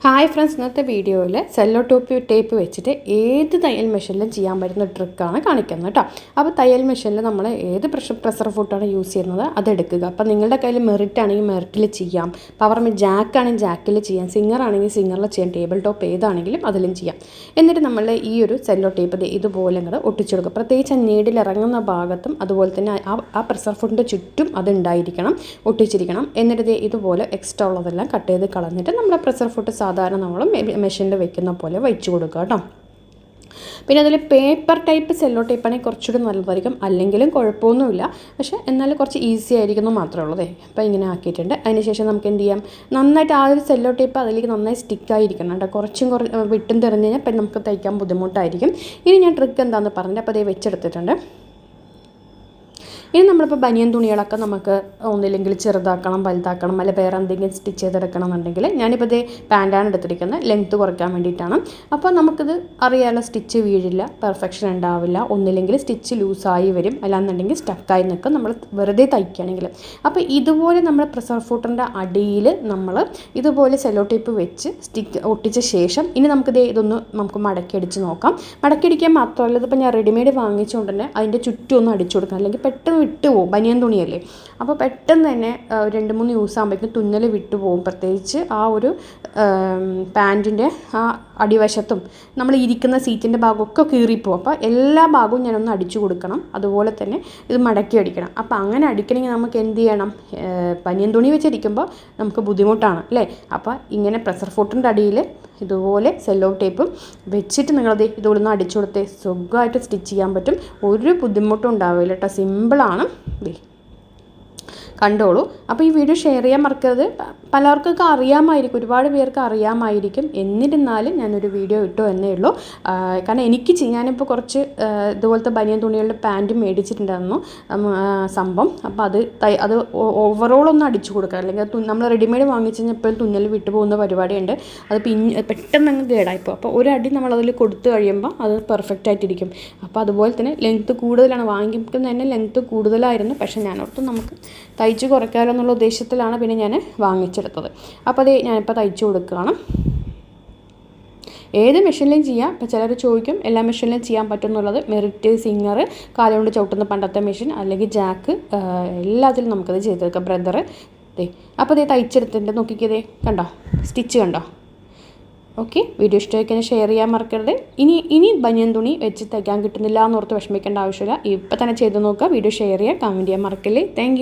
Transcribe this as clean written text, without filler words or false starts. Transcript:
Hi friends, ഇന്നത്തെ വീഡിയോയിൽ sello tape വെച്ചിട്ട് ഏത് തയ്യൽ മെഷീനിലും ചെയ്യാൻ പറ്റുന്ന ട്രിക്കാണ് കാണിക്കുന്നത് കേട്ടോ. അപ്പോൾ തയ്യൽ മെഷീനിൽ നമ്മൾ ഏത് പ്രഷർ ഫുട്ടാണ് യൂസ് ചെയ്യുന്നത് അതെടുക്കുക. അപ്പോൾ നിങ്ങളുടെ കയ്യിൽ മെറിറ്റ് ആണെങ്കിൽ മെറിറ്റിൽ ചെയ്യാം, പവർ ജാക്ക് ആണെങ്കിൽ ജാക്കിൽ ചെയ്യാം, സിംഗർ ആണെങ്കിൽ സിംഗറിൽ ചെയ്യാം, ടേബിൾ ടോപ്പ് ഏതാണെങ്കിലും അതിലും ചെയ്യാം. എന്നിട്ട് നമ്മൾ ഈ ഒരു സെല്ലോ ടേപ്പ് ഇതുപോലെ ഇങ്ങോട്ട് ഒട്ടിച്ചെടുക്കുക. പ്രത്യേകിച്ച് ആ നീഡിൽ ഇറങ്ങുന്ന ഭാഗത്തും അതുപോലെ തന്നെ ആ പ്രഷർ ഫുഡിൻ്റെ ചുറ്റും അതുണ്ടായിരിക്കണം, ഒട്ടിച്ചിരിക്കണം. എന്നിട്ട് ഇതുപോലെ എക്സ്ട്രാ ഉള്ളതെല്ലാം കട്ട് ചെയ്ത് കളഞ്ഞിട്ട് നമ്മുടെ പ്രഷർ ഫുഡ് സാധാരണ നമ്മൾ മെഷീനിൽ വെക്കുന്ന പോലെ വെച്ച് കൊടുക്കുക കേട്ടോ. പിന്നെ അതിൽ പേപ്പർ ടൈപ്പ് സെല്ലോ ടേപ്പാണെങ്കിൽ കുറച്ചുകൂടി നല്ലതായിരിക്കും, അല്ലെങ്കിലും കുഴപ്പമൊന്നുമില്ല. പക്ഷേ എന്നാലും കുറച്ച് ഈസി ആയിരിക്കുന്നു മാത്രമേ ഉള്ളൂ. അപ്പോൾ ഇങ്ങനെ ആക്കിയിട്ടുണ്ട്. അതിനുശേഷം നമുക്ക് എന്ത് ചെയ്യാം, നന്നായിട്ട് ആ ഒരു സെല്ലോ ടേപ്പ് അതിലേക്ക് നന്നായി സ്റ്റിക്കായിരിക്കണം കേട്ടോ. കുറച്ചും വിട്ടും തെറിഞ്ഞ് കഴിഞ്ഞാൽ ഇപ്പം നമുക്ക് തയ്ക്കാൻ ബുദ്ധിമുട്ടായിരിക്കും. ഇനി ഞാൻ ട്രിക്ക് എന്താണെന്ന് പറഞ്ഞിട്ട് അപ്പോൾ അതേ വെച്ചെടുത്തിട്ടുണ്ട്. ഇനി നമ്മളിപ്പോൾ ബനിയൻ തുണികളൊക്കെ നമുക്ക് ഒന്നില്ലെങ്കിൽ ചെറുതാക്കണം, വലുതാക്കണം, അല്ല വേറെ എന്തെങ്കിലും സ്റ്റിച്ച് ചെയ്തെടുക്കണം എന്നുണ്ടെങ്കിൽ ഞാനിപ്പോൾ ഇതേ പാൻറ്റാണ് എടുത്തിരിക്കുന്നത്, ലെങ്ത്ത് കുറയ്ക്കാൻ വേണ്ടിയിട്ടാണ്. അപ്പോൾ നമുക്കിത് അറിയാമല്ലോ, സ്റ്റിച്ച് വീഴില്ല, പെർഫെക്ഷൻ ഉണ്ടാവില്ല, ഒന്നില്ലെങ്കിൽ സ്റ്റിച്ച് ലൂസായി വരും, അല്ലാന്നുണ്ടെങ്കിൽ സ്റ്റക്കായി നിൽക്കും നമ്മൾ വെറുതെ തയ്ക്കുകയാണെങ്കിൽ. അപ്പോൾ ഇതുപോലെ നമ്മൾ പ്രഷർ ഫുട്ടറിൻ്റെ അടിയിൽ നമ്മൾ ഇതുപോലെ സെല്ലോ ടേപ്പ് വെച്ച് ഒട്ടിച്ച ശേഷം ഇനി ഇതൊന്ന് നമുക്ക് മടക്കിയടിച്ച് നോക്കാം. മടക്കിയടിക്കാൻ മാത്രമല്ല, ഇതിപ്പോൾ ഞാൻ റെഡിമെയ്ഡ് വാങ്ങിച്ചുകൊണ്ട് തന്നെ അതിൻ്റെ ചുറ്റും ഒന്ന് അടിച്ചു കൊടുക്കണം, അല്ലെങ്കിൽ പെട്ടെന്ന് വിട്ടുപോകും. ബനിയൻ തുണിയല്ലേ, അപ്പോൾ പെട്ടെന്ന് തന്നെ 2-3 യൂസ് ആകുമ്പോഴേക്കും തുന്നൽ വിട്ടുപോകും. പ്രത്യേകിച്ച് ആ ഒരു പാൻറ്റിൻ്റെ ആ അടിവശത്തും നമ്മൾ ഇരിക്കുന്ന സീറ്റിൻ്റെ ഭാഗമൊക്കെ കീറിപ്പോവും. അപ്പോൾ എല്ലാ ഭാഗവും ഞാനൊന്ന് അടിച്ചു കൊടുക്കണം. അതുപോലെ തന്നെ ഇത് മടക്കി അടിക്കണം. അപ്പോൾ അങ്ങനെ അടിക്കണമെങ്കിൽ നമുക്ക് എന്ത് ചെയ്യണം, ബനിയൻ തുണി വെച്ചിരിക്കുമ്പോൾ നമുക്ക് ബുദ്ധിമുട്ടാണ് അല്ലേ. അപ്പോൾ ഇങ്ങനെ പ്രഷർ ഫുട്ടിൻ്റെ അടിയിൽ ഇതുപോലെ സെല്ലോ ടേപ്പും വെച്ചിട്ട് നിങ്ങളത് ഇതുപോലെ ഒന്ന് അടിച്ചു കൊടുത്തേ സുഖമായിട്ട് സ്റ്റിച്ച് ചെയ്യാൻ പറ്റും. ഒരു ബുദ്ധിമുട്ടും ഉണ്ടാവില്ല കേട്ടോ, സിമ്പിളാണ്. കണ്ടോളൂ. അപ്പോൾ ഈ വീഡിയോ ഷെയർ ചെയ്യാൻ മറക്കരുത്. പലർക്കൊക്കെ അറിയാമായിരിക്കും, ഒരുപാട് പേർക്ക് അറിയാമായിരിക്കും. എന്നിരുന്നാലും ഞാനൊരു വീഡിയോ ഇട്ടു എന്നേ ഉള്ളൂ. കാരണം എനിക്ക് ഞാനിപ്പോൾ കുറച്ച് ഇതുപോലത്തെ ബനിയൻ തുണികളുടെ പാൻറ്റ് മേടിച്ചിട്ടുണ്ടായിരുന്നു സംഭവം. അപ്പോൾ അത് ഓവറോൾ ഒന്ന് അടിച്ചു കൊടുക്കുക, അല്ലെങ്കിൽ നമ്മൾ റെഡിമെയ്ഡ് വാങ്ങിച്ച് കഴിഞ്ഞാൽ എപ്പോഴും തുന്നൽ വിട്ടു പോകുന്ന പരിപാടിയുണ്ട്. അത് പെട്ടെന്ന് അങ്ങ് കേടായിപ്പോൾ. അപ്പോൾ ഒരടി നമ്മളതിൽ കൊടുത്തു കഴിയുമ്പോൾ അത് പെർഫെക്റ്റ് ആയിട്ടിരിക്കും. അപ്പോൾ അതുപോലെ തന്നെ ലെങ്ത്ത് കൂടുതലാണ്, വാങ്ങിക്കുന്നത് തന്നെ ലെങ്ത്ത് കൂടുതലായിരുന്നു. പക്ഷേ ഞാനോർത്ത് നമുക്ക് തയ്ച്ച് കുറയ്ക്കാമല്ലോ എന്നുള്ള ഉദ്ദേശത്തിലാണ് പിന്നെ ഞാൻ വാങ്ങിച്ചെടുത്തത്. അപ്പോൾ അത് ഞാനിപ്പോൾ തയ്ച്ചു കൊടുക്കുകയാണ്. ഏത് മെഷീനിലും ചെയ്യാം. ഇപ്പോൾ ചിലർ ചോദിക്കും എല്ലാ മെഷീനിലും ചെയ്യാൻ പറ്റും എന്നുള്ളത്. മെറിറ്റ്, സിംഗർ, കാലുകൊണ്ട് ചവിട്ടുന്ന പണ്ടത്തെ മെഷീൻ, അല്ലെങ്കിൽ ജാക്ക്, എല്ലാത്തിലും നമുക്കത് ചെയ്തെടുക്കാം. ബ്രദർ അപ്പോൾ ഇത് തയ്ച്ചെടുത്തിട്ട് നോക്കിക്കതേ, കണ്ടോ സ്റ്റിച്ച് കണ്ടോ. ഓക്കെ, വീഡിയോ ഇഷ്ടമായി ഷെയർ ചെയ്യാൻ മറക്കരുത്. ഇനി ബനിയൻ തുണി വെച്ച് തയ്ക്കാൻ കിട്ടുന്നില്ല എന്നോർത്ത് വിഷമിക്കേണ്ട ആവശ്യമില്ല. ഇപ്പം തന്നെ ചെയ്ത് നോക്കുക. വീഡിയോ ഷെയർ ചെയ്യുക, കമൻറ്റ് ചെയ്യാൻ മറക്കല്ലേ. താങ്ക്